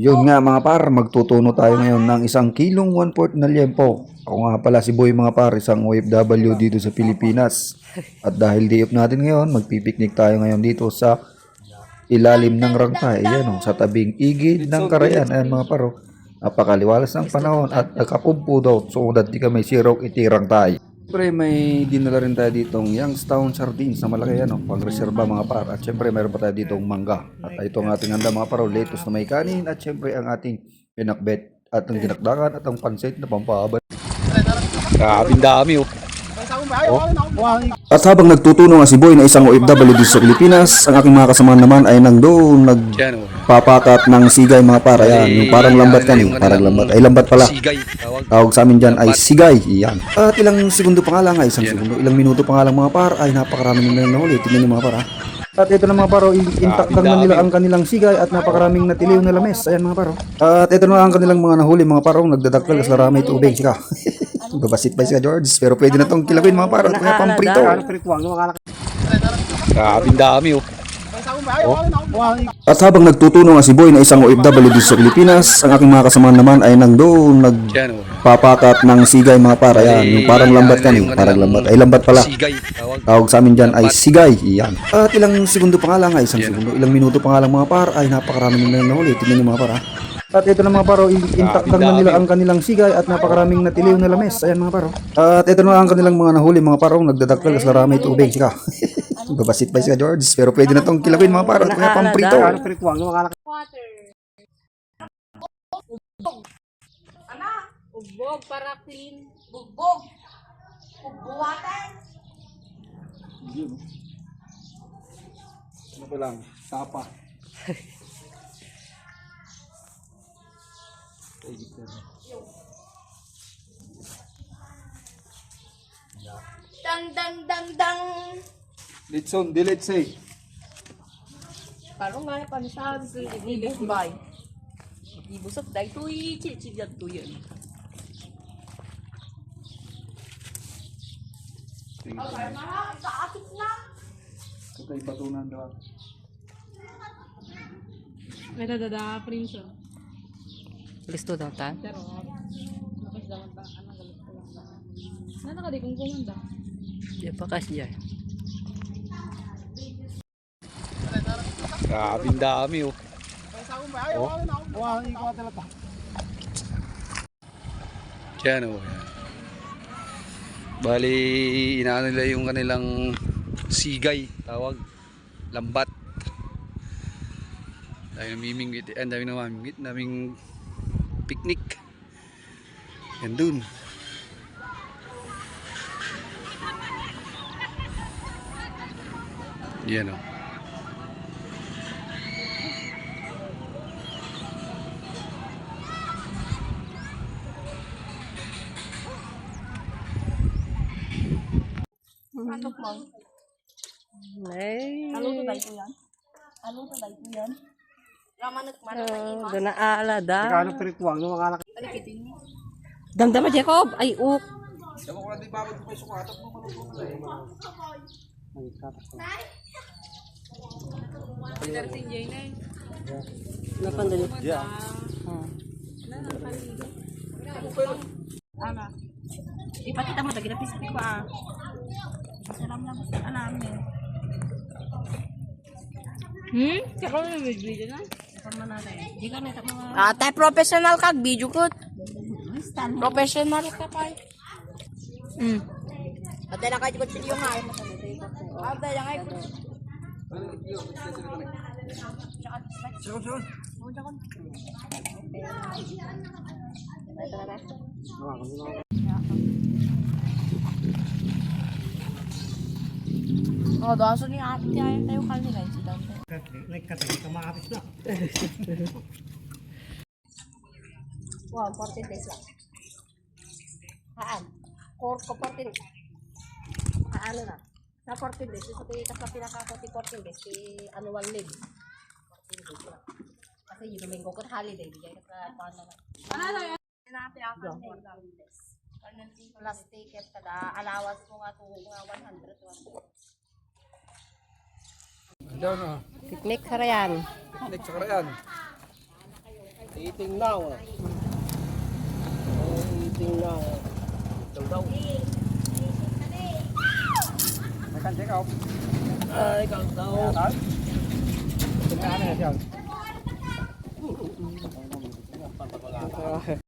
Yun nga mga par, magtutuno tayo ngayon ng 1 kilong 1/4 na liempo. Ako nga pala si Boy mga par, isang OFW dito sa Pilipinas. At dahil day off natin ngayon, magpipiknik tayo ngayon dito sa ilalim ng Rangkay. Ayan o, sa tabing igid ng Karayan. Ayan mga par, napakaliwalas ng panahon at nakakumpo daw. So that di ka may sirok itirang tayo. Siyempre may dinala rin tayo ditong Youngstown sardines na malaki yan, pang-reserva mga par. At siyempre mayroon pa tayo ditong mangga. At ito ang ating handa mga par, lettuce na may kanin. At siyempre ang ating pinakbet at ang dinakdakan at ang pansit na pampahaba. Grabing dami oh. At habang nagtutuno nga si Boy na isang OFW dito sa Pilipinas, ang aking mga kasama naman ay nangdoon Diyan oh. nagpapakat ng sigay mga par. Ayan, yung parang lambat kan eh. Parang lambat. Ay lambat pala. Sigay. Tawag. Tawag sa amin dyan ay sigay. Yan. At ilang segundo pa nga lang, isang segundo, ilang minuto pa nga lang mga par, ay napakarami nila nahuli. Tingnan niyo mga par ha. At ito na mga paro, intact lang na nila ang kanilang sigay at napakaraming natiliw na lames. Ayan mga paro. At ito na ang kanilang mga nahuli mga paro, nagdadaktal sa ramay tubig. Sika. Babasit pa siya George, pero pwede na tong kilawin mga paro. Kaya pamprito. Grabing dami oh. At habang nagtutuno nga si Boy na isang OFW dito sa Pilipinas, ang aking mga kasama naman ay nangdoon Diyan oh. nagpapakat ng sigay mga par. Ayan, yung parang lambat kan eh. Parang lambat. Ay lambat pala. Sigay. Tawag. Tawag sa amin dyan ay sigay. Yan. At ilang segundo pa nga lang, isang segundo, ilang minuto pa nga lang mga par, ay napakarami nila nahuli. Tingnan niyo mga par ha. At ito na mga paro, intact lang na nila ang kanilang sigay at napakaraming natiliw na lames. Ayan mga paro. At ito na ang kanilang mga nahuli mga paro, nagdadaktal sa ramay tubig. Sika. Babasit pa siya George, pero pwede na tong kilawin mga paro. Kaya pamprito. Ugbog para clean. Bugbog. Bugbuwatan. Ano ko lang, tapa. Dang dang dang dang. Litson, delete say. Parang nga panisabi ko ibig bay. Ibusok dai tuy chi jat tuyen. Okay, mara sa atik na. Okay, patunan daw. May dadada prinso. Listo daw ta? Pero, nakas daw ta. Anong galit ko lang. Nanakadi kung kumanda. Di pa kasi yan. Grabing dami oh. Diyan oh. Bali, inaano nila yung kanilang sigay. Tawag. Lambat. Dahil namimingwit. Ang dami namimingwit. Naming picnic. Yan dun. Yan oh. Anok mo. Ay. Ano to dai ko yan? Ano to dai ko yan? Ramanok man na ima. Doon na alada. Kano pirituang no makala. Alikitin mo. Damdama Jacob. Ay uk. Napandali. Yeah. Ana. Ipakita mo lagi na pisik ko ah. Salam na gusto namin. Saka may video na. Forma na rin. Di ka nita mga Ate professional kag video ko. Professional ka pa. Ate na kayo ko yung nga. Ate yang ay ko. Oh, daso ni ate ay tayo kali guys. Nagkatay ka maapis na. Wow, 14 days lang. Haan? Or 14 days. Ano na? Sa 14 days, sa tikas na pinaka-14 days, si annual leave. 14 days lang. Kasi yung domingo ko holiday, di kaya ka paano na. Ano yan? Natin ako ng 14 days. Plus ticket kada allowance mo nga to nga 100. Doon ah. Picnic Karayan. Next sa Karayan. Eating now. Eating now. Ito daw. Makan check out. Ay, ikaw daw. Tingnan na siya.